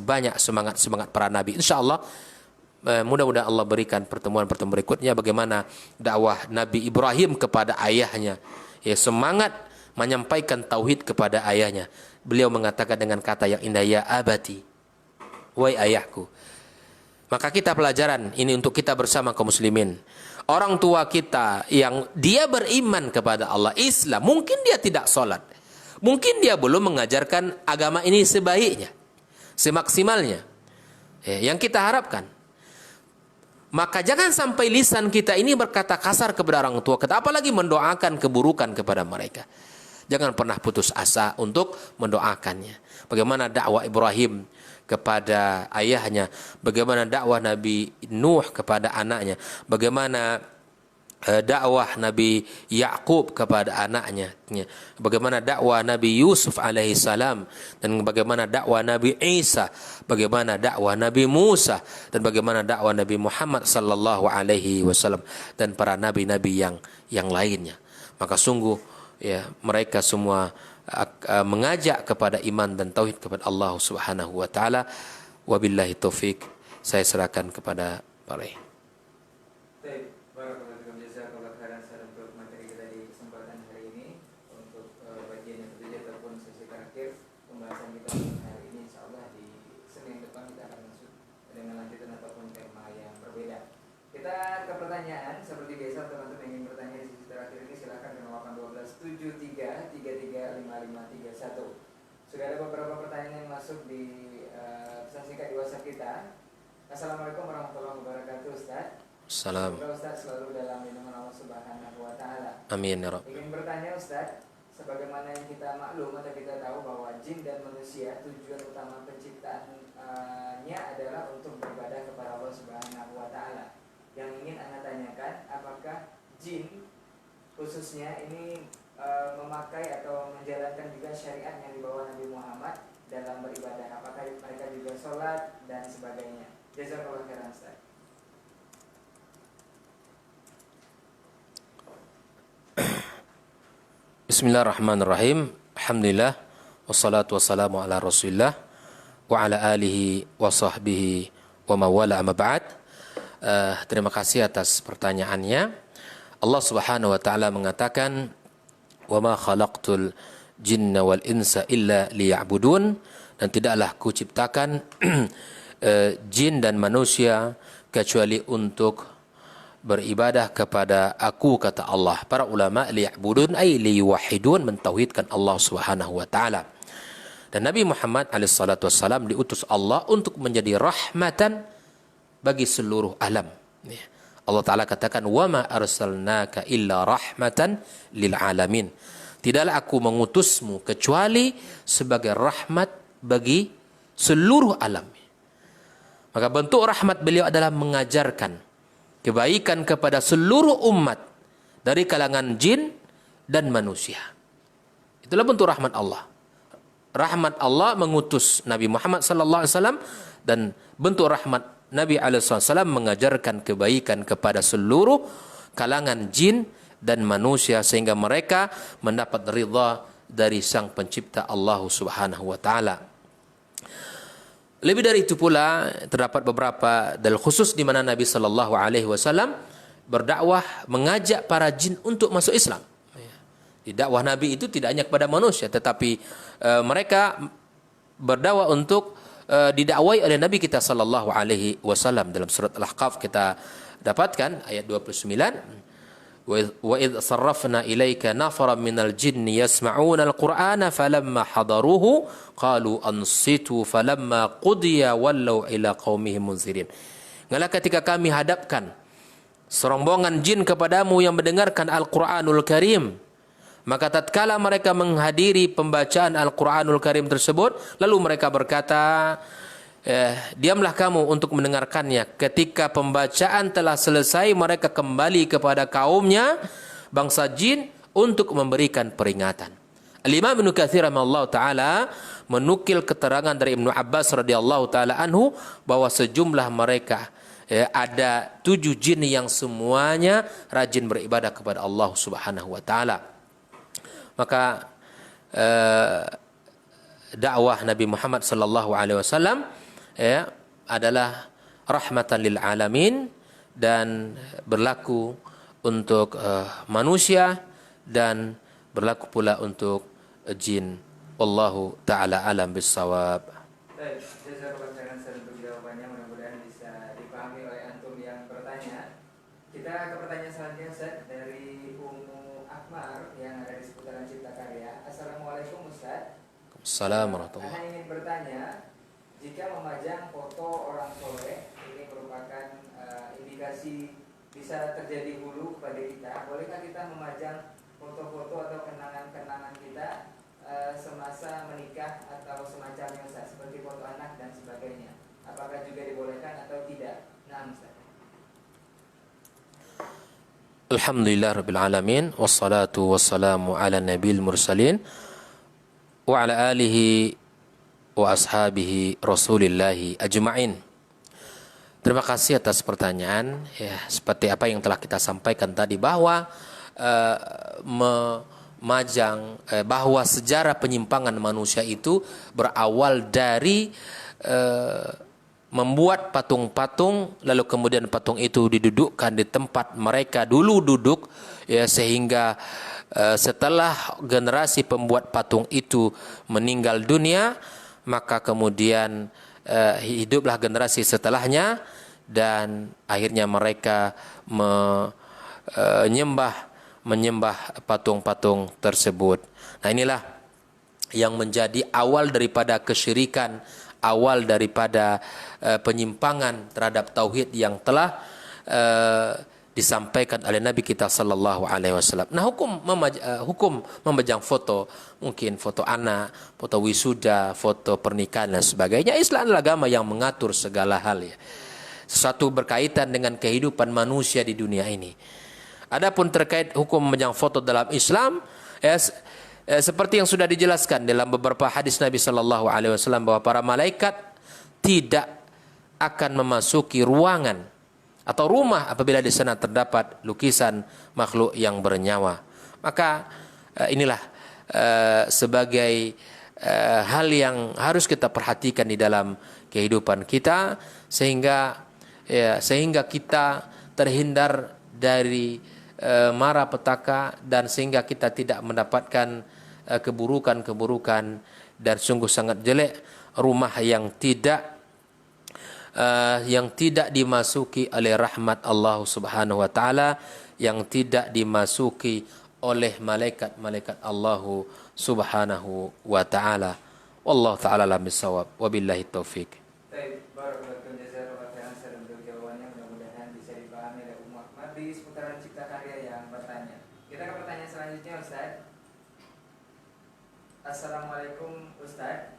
banyak semangat para nabi. Insyaallah mudah-mudahan Allah berikan pertemuan-pertemuan berikutnya bagaimana dakwah Nabi Ibrahim kepada ayahnya. Ya, semangat menyampaikan tauhid kepada ayahnya. Beliau mengatakan dengan kata yang indah, ya abati, wahai ayahku. Maka kita pelajaran ini untuk kita bersama kaum muslimin. Orang tua kita yang dia beriman kepada Allah, Islam, mungkin dia tidak sholat. Mungkin dia belum mengajarkan agama ini sebaiknya, semaksimalnya. Yang kita harapkan. Maka jangan sampai lisan kita ini berkata kasar kepada orang tua kita, apalagi mendoakan keburukan kepada mereka. Jangan pernah putus asa untuk mendoakannya. Bagaimana dakwah Ibrahim kepada ayahnya, bagaimana dakwah Nabi Nuh kepada anaknya, bagaimana dakwah Nabi Yakub kepada anaknya, bagaimana dakwah Nabi Yusuf alaihi salam, dan bagaimana dakwah Nabi Isa, bagaimana dakwah Nabi Musa, dan bagaimana dakwah Nabi Muhammad sallallahu alaihi wasallam, dan para nabi-nabi yang lainnya. Maka sungguh ya mereka semua mengajak kepada iman dan tauhid kepada Allah Subhanahu wa taala. Wabillahi taufik. Saya serahkan kepada Pak Rey. Baik, barakallahu jazakallahu khairan untuk materi kita di kesempatan hari ini, untuk bagian yang ketiga ataupun sesi terakhir pembahasan kita hari ini. Insyaallah di Senin depan kita akan masuk dengan lanjutan ataupun tema yang berbeda. Kita ke pertanyaan seperti biasa, teman-teman yang ingin bertanya di sesi terakhir ini silakan ke 081273335531. Sudah ada beberapa pertanyaan yang masuk di pesan singkat di WhatsApp kita. Assalamualaikum warahmatullahi wabarakatuh, Ustaz. Salam. Semoga Ustaz selalu dalam lindungan Allah Subhanahu wa taala. Amin ya Rabb. Ingin bertanya Ustaz, sebagaimana yang kita maklum atau kita tahu bahwa jin dan manusia tujuan utama penciptaannya adalah untuk beribadah kepada Allah Subhanahu wa taala. Yang ingin Anda tanyakan, apakah jin khususnya ini memakai atau menjalankan juga syariat yang dibawa Nabi Muhammad dalam beribadah? Apakah mereka juga sholat dan sebagainya? Jazakallahu khairan, Ustaz. Bismillahirrahmanirrahim. Alhamdulillah wassalatu wassalamu ala Rasulillah wa ala alihi wa sahbihi wa mawala amma ba'd. Terima kasih atas pertanyaannya. Allah Subhanahu wa taala mengatakan, "Wa ma khalaqtul jinna wal insa illa liya'budun." Dan tidaklah kuciptakan jin dan manusia kecuali untuk beribadah kepada aku, kata Allah. Para ulama liya'budun ay liyuwahhidun, mentauhidkan Allah Subhanahu wa taala. Dan Nabi Muhammad alaihi salatu wassalam diutus Allah untuk menjadi rahmatan bagi seluruh alam. Allah Ta'ala katakan, wa ma arsalnaka illa rahmatan lil alamin. Tidaklah aku mengutusmu kecuali sebagai rahmat bagi seluruh alam. Maka bentuk rahmat beliau adalah mengajarkan kebaikan kepada seluruh umat dari kalangan jin dan manusia. Itulah bentuk rahmat Allah. Rahmat Allah mengutus Nabi Muhammad sallallahu alaihi wasallam, dan bentuk rahmat Nabi alaihi wasallam mengajarkan kebaikan kepada seluruh kalangan jin dan manusia sehingga mereka mendapat ridha dari Sang Pencipta Allah Subhanahu wa taala. Lebih dari itu pula terdapat beberapa dalil khusus di mana Nabi sallallahu alaihi wasallam berdakwah mengajak para jin untuk masuk Islam. Di dakwah Nabi itu tidak hanya kepada manusia, tetapi mereka berdakwah untuk didakwai oleh Nabi kita sallallahu alaihi wasallam. Dalam surat Al-Ahqaf kita dapatkan ayat 29, wa idh sarrafna ilaika nafaran minal jinni yasma'una al-Qur'ana falamma hadaruhu qalu ansitu falamma qudiya wallaw ila qaumihim munzirin. Ngalah ketika kami hadapkan serombongan jin kepadamu yang mendengarkan Al-Qur'anul Karim, maka tatkala mereka menghadiri pembacaan Al-Quranul Karim tersebut, lalu mereka berkata, diamlah kamu untuk mendengarkannya. Ketika pembacaan telah selesai, mereka kembali kepada kaumnya, bangsa jin, untuk memberikan peringatan. Al-Imam Ibnu Katsir rahimahullah ta'ala menukil keterangan dari Ibnu Abbas radhiyallahu ta'ala anhu bahwa sejumlah mereka ya, ada 7 jin yang semuanya rajin beribadah kepada Allah Subhanahu wa taala. Maka dakwah Nabi Muhammad sallallahu alaihi wasallam ya adalah rahmatan lil alamin dan berlaku untuk manusia dan berlaku pula untuk jin. Wallahu taala alam bissawab. Baik, jazakallahu khairan untuk jawabannya, mudah-mudahan bisa dipahami oleh antum yang bertanya. Kita ke pertanyaan selanjutnya, Ustaz, dari Ummu Akmar yang ada di seputaran Cipta Karya. Assalamualaikum Ustaz. Assalamualaikum warahmatullahi Saya ingin bertanya, jika memajang foto orang soleh ini merupakan indikasi bisa terjadi hulu kepada kita, bolehkah kita memajang foto-foto atau kenangan-kenangan kita semasa menikah atau semacamnya, Ustaz, seperti foto anak dan sebagainya? Apakah juga dibolehkan atau tidak? Nah, Ustaz. Alhamdulillah rabbil alamin wassalatu wassalamu ala nabiyil mursalin wa ala alihi wa ashabihi rasulillahi ajma'in. Terima kasih atas pertanyaan. Ya, seperti apa yang telah kita sampaikan tadi bahwa bahwa sejarah penyimpangan manusia itu berawal dari membuat patung-patung, lalu kemudian patung itu didudukkan di tempat mereka dulu duduk, ya, sehingga setelah generasi pembuat patung itu meninggal dunia, maka kemudian hiduplah generasi setelahnya dan akhirnya mereka menyembah patung-patung tersebut. Nah, inilah yang menjadi awal daripada kesyirikan, awal daripada penyimpangan terhadap tauhid yang telah disampaikan oleh Nabi kita sallallahu alaihi wasallam. Nah, hukum memajang foto, mungkin foto anak, foto wisuda, foto pernikahan dan sebagainya, Islam adalah agama yang mengatur segala hal, ya. Sesuatu berkaitan dengan kehidupan manusia di dunia ini. Adapun terkait hukum memajang foto dalam Islam, seperti yang sudah dijelaskan dalam beberapa hadis Nabi sallallahu alaihi wasallam bahwa para malaikat tidak akan memasuki ruangan atau rumah apabila di sana terdapat lukisan makhluk yang bernyawa. Maka inilah sebagai hal yang harus kita perhatikan di dalam kehidupan kita sehingga kita terhindar dari mara petaka dan sehingga kita tidak mendapatkan keburukan-keburukan, dan sungguh sangat jelek rumah yang tidak dimasuki oleh rahmat Allah Subhanahu wa taala, yang tidak dimasuki oleh malaikat-malaikat Allah Subhanahu wa taala. Wallahu taala alam bisawab. Wabillahi taufik. Baik, barakallahu jazakallahu khairan untuk jawabannya, mudah-mudahan bisa dipahami oleh Ummu Akmar di seputaran Cipta Karya yang bertanya. Kita ke pertanyaan selanjutnya, Ustaz. Assalamualaikum Ustaz.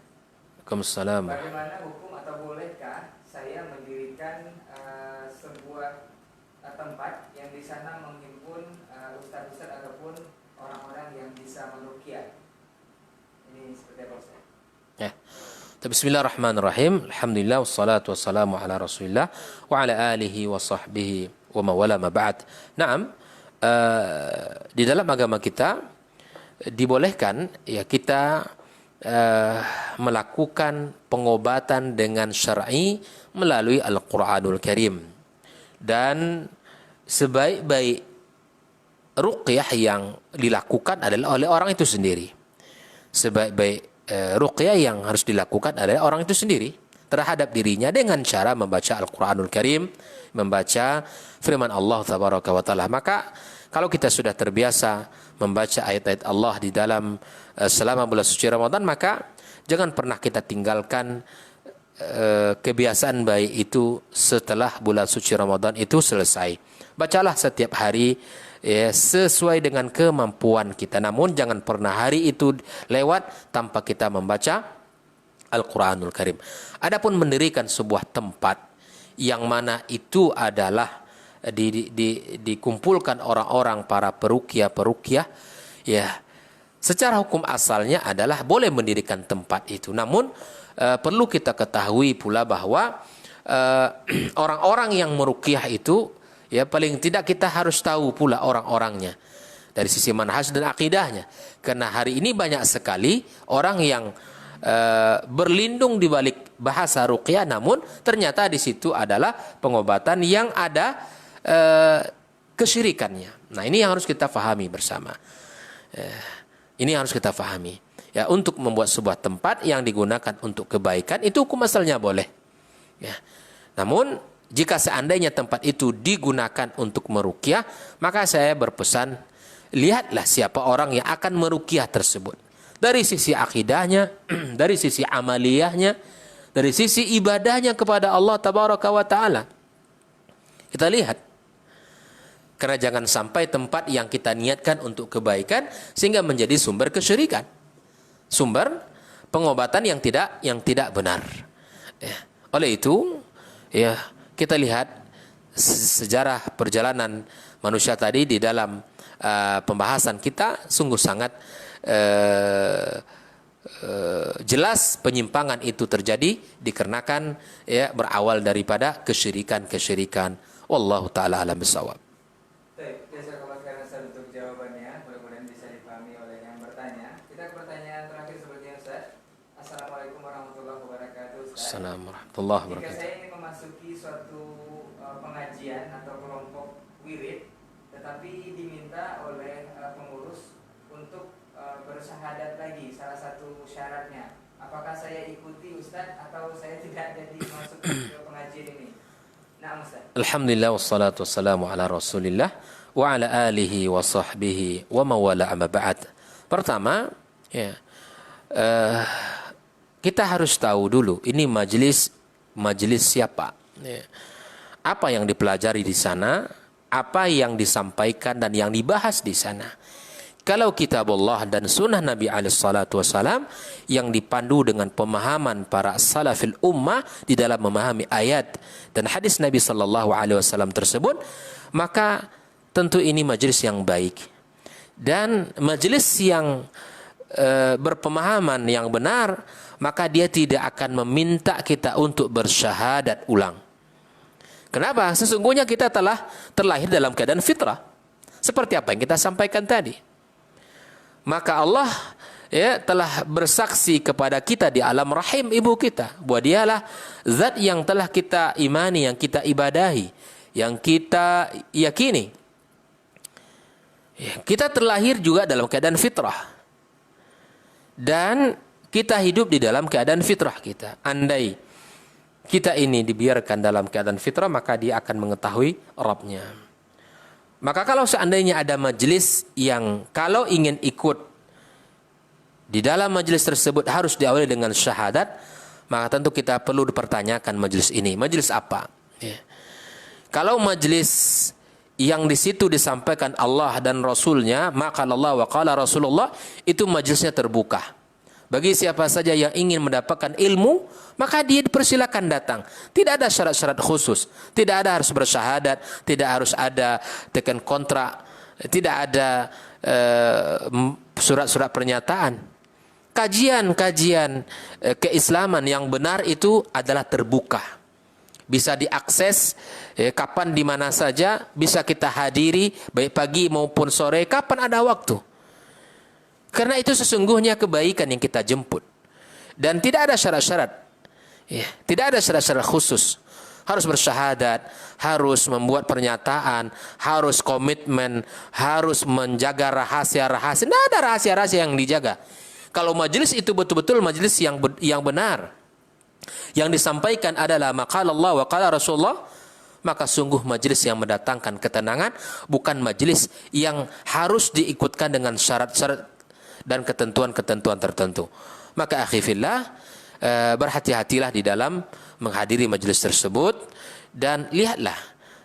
Waalaikumsalam. Bagaimana hukum atau bolehkah saya mendirikan sebuah tempat yang di sana menghimpun ustaz-ustaz ataupun orang-orang yang bisa meruqyah? Ini seperti apa, Ustaz? Ya. Bismillahirrahmanirrahim. Alhamdulillah wassalatu wassalamu ala Rasulillah wa ala alihi wa sahbihi wa mawala ma ba'd. Naam, di dalam agama kita dibolehkan, ya, kita melakukan pengobatan dengan syar'i melalui Al-Qur'anul Karim. Dan sebaik-baik ruqyah yang dilakukan adalah oleh orang itu sendiri. Sebaik-baik ruqyah yang harus dilakukan adalah orang itu sendiri terhadap dirinya dengan cara membaca Al-Qur'anul Karim, membaca firman Allah tabaraka wa taala. Maka kalau kita sudah terbiasa membaca ayat-ayat Allah di dalam selama bulan suci Ramadan, maka jangan pernah kita tinggalkan kebiasaan baik itu setelah bulan suci Ramadan itu selesai. Bacalah setiap hari, ya, sesuai dengan kemampuan kita. Namun jangan pernah hari itu lewat tanpa kita membaca Al-Quranul Karim. Adapun mendirikan sebuah tempat yang mana itu adalah dikumpulkan orang-orang para peruqyah, ya, secara hukum asalnya adalah boleh mendirikan tempat itu. Namun perlu kita ketahui pula bahwa orang-orang yang meruqyah itu, ya paling tidak kita harus tahu pula orang-orangnya dari sisi manhaj dan akidahnya. Karena hari ini banyak sekali orang yang berlindung di balik bahasa ruqyah, namun ternyata di situ adalah pengobatan yang ada kesyirikannya. Nah, ini yang harus kita fahami bersama. Ini yang harus kita fahami. Ya, untuk membuat sebuah tempat yang digunakan untuk kebaikan itu hukum asalnya boleh. Ya. Namun jika seandainya tempat itu digunakan untuk meruqyah, maka saya berpesan, lihatlah siapa orang yang akan meruqyah tersebut. Dari sisi akidahnya, dari sisi amaliyahnya, dari sisi ibadahnya kepada Allah Tabaraka wa Ta'ala. Kita lihat. Karena jangan sampai tempat yang kita niatkan untuk kebaikan sehingga menjadi sumber kesyirikan. Sumber pengobatan yang tidak benar. Ya. Oleh itu, ya, kita lihat sejarah perjalanan manusia tadi di dalam pembahasan kita sungguh sangat jelas penyimpangan itu terjadi dikarenakan ya berawal daripada kesyirikan. Wallahu taala alam bisawab. Baik, jazakallahu khairan Ustaz untuk jawabannya. Mudah-mudahan bisa dipahami oleh yang bertanya. Kita ke pertanyaan terakhir sepertinya Ustaz. Assalamualaikum warahmatullahi wabarakatuh Ustaz. Assalamualaikum warahmatullahi Jika wabarakatuh. saya ingin memasuki suatu pengajian atau kelompok wirid, tetapi diminta oleh pengurus untuk bersyahadat lagi, salah satu syaratnya, apakah saya ikuti Ustaz atau saya tidak jadi masuk ke pengajian ini? Nah, Ustaz. Alhamdulillah wassalatu wassalamu ala Rasulillah wa ala alihi wa sahbihi wa mawala amma ba'd. Pertama, ya, kita harus tahu dulu ini majelis siapa. Ya. Apa yang dipelajari di sana, apa yang disampaikan dan yang dibahas di sana. Kalau kitabullah dan sunnah Nabi alaihissalatu wassalam yang dipandu dengan pemahaman para salafil ummah di dalam memahami ayat dan hadis Nabi sallallahu alaihi wasallam tersebut, maka tentu ini majelis yang baik. Dan majelis yang berpemahaman yang benar, maka dia tidak akan meminta kita untuk bersyahadat ulang. Kenapa? Sesungguhnya kita telah terlahir dalam keadaan fitrah. Seperti apa yang kita sampaikan tadi. Maka Allah ya telah bersaksi kepada kita di alam rahim ibu kita bahwa dialah zat yang telah kita imani, yang kita ibadahi, yang kita yakini. Ya, kita terlahir juga dalam keadaan fitrah. Dan kita hidup di dalam keadaan fitrah kita. Andai kita ini dibiarkan dalam keadaan fitrah, maka dia akan mengetahui Rabbnya. Maka kalau seandainya ada majelis yang kalau ingin ikut di dalam majelis tersebut harus diawali dengan syahadat, maka tentu kita perlu dipertanyakan majelis ini. Majelis apa? Ya. Kalau majelis yang di situ disampaikan Allah dan Rasulnya, maka Allah wa qala Rasulullah, itu majelisnya terbuka. Bagi siapa saja yang ingin mendapatkan ilmu, maka dia dipersilakan datang. Tidak ada syarat-syarat khusus. Tidak ada harus bersyahadat. Tidak harus ada tekan kontrak. Tidak ada surat-surat pernyataan. Kajian-kajian keislaman yang benar itu adalah terbuka. Bisa diakses kapan di mana saja. Bisa kita hadiri baik pagi maupun sore. Kapan ada waktu. Karena itu sesungguhnya kebaikan yang kita jemput. Dan tidak ada syarat-syarat. Ya, tidak ada syarat-syarat khusus. Harus bersyahadat, harus membuat pernyataan, harus komitmen, harus menjaga rahasia-rahasia. Tidak ada rahasia-rahasia yang dijaga. Kalau majelis itu betul-betul majelis yang benar. Yang disampaikan adalah maqala Allah wa qala Rasulullah, maka sungguh majelis yang mendatangkan ketenangan, bukan majelis yang harus diikutkan dengan syarat-syarat dan ketentuan-ketentuan tertentu. Maka akhi fillah, berhati-hatilah di dalam menghadiri majelis tersebut dan lihatlah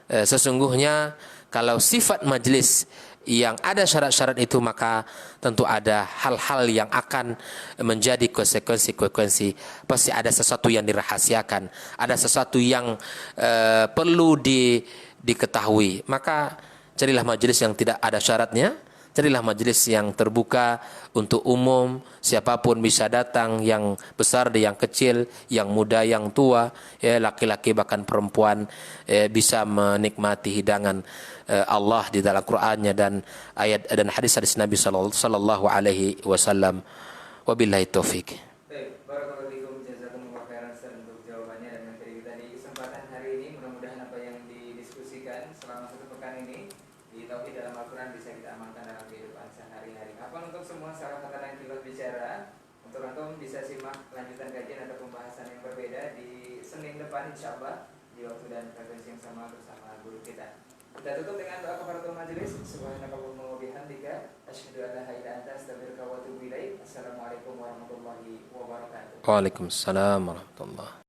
sesungguhnya kalau sifat majelis yang ada syarat-syarat itu, maka tentu ada hal-hal yang akan menjadi konsekuensi. Pasti ada sesuatu yang dirahasiakan, ada sesuatu yang perlu diketahui. Maka carilah majelis yang tidak ada syaratnya, Carilah majelis yang terbuka untuk umum, siapapun bisa datang, yang besar dan yang kecil, yang muda, yang tua, ya, laki-laki bahkan perempuan, bisa menikmati hidangan Allah di dalam Qur'annya dan ayat dan hadis-hadis Nabi sallallahu alaihi wasallam. Wabillahi taufik. Baik, barakallahu fikum, jazakumullah khairan Ustaz untuk jawabannya dan materi kita di kesempatan hari ini. Mudah-mudahan apa yang didiskusikan selama satu pekan ini di tauhid dalam Al-Quran bisa kita amalkan dalam kehidupan sehari-hari. Apa untuk semua salah kata dan kilat bicara. Untuk antum bisa simak lanjutan kajian atau pembahasan yang berbeda di Senin depan insyaallah di waktu dan frekuensi yang sama bersama guru kita. Kita tutup dengan doa kafaratul majelis. Subhanakallahumma wa bihamdika asyhadu an la ilaha illa anta astaghfiruka wa atubu ilaik. Assalamualaikum warahmatullahi wabarakatuh. Waalaikumsalam warahmatullahi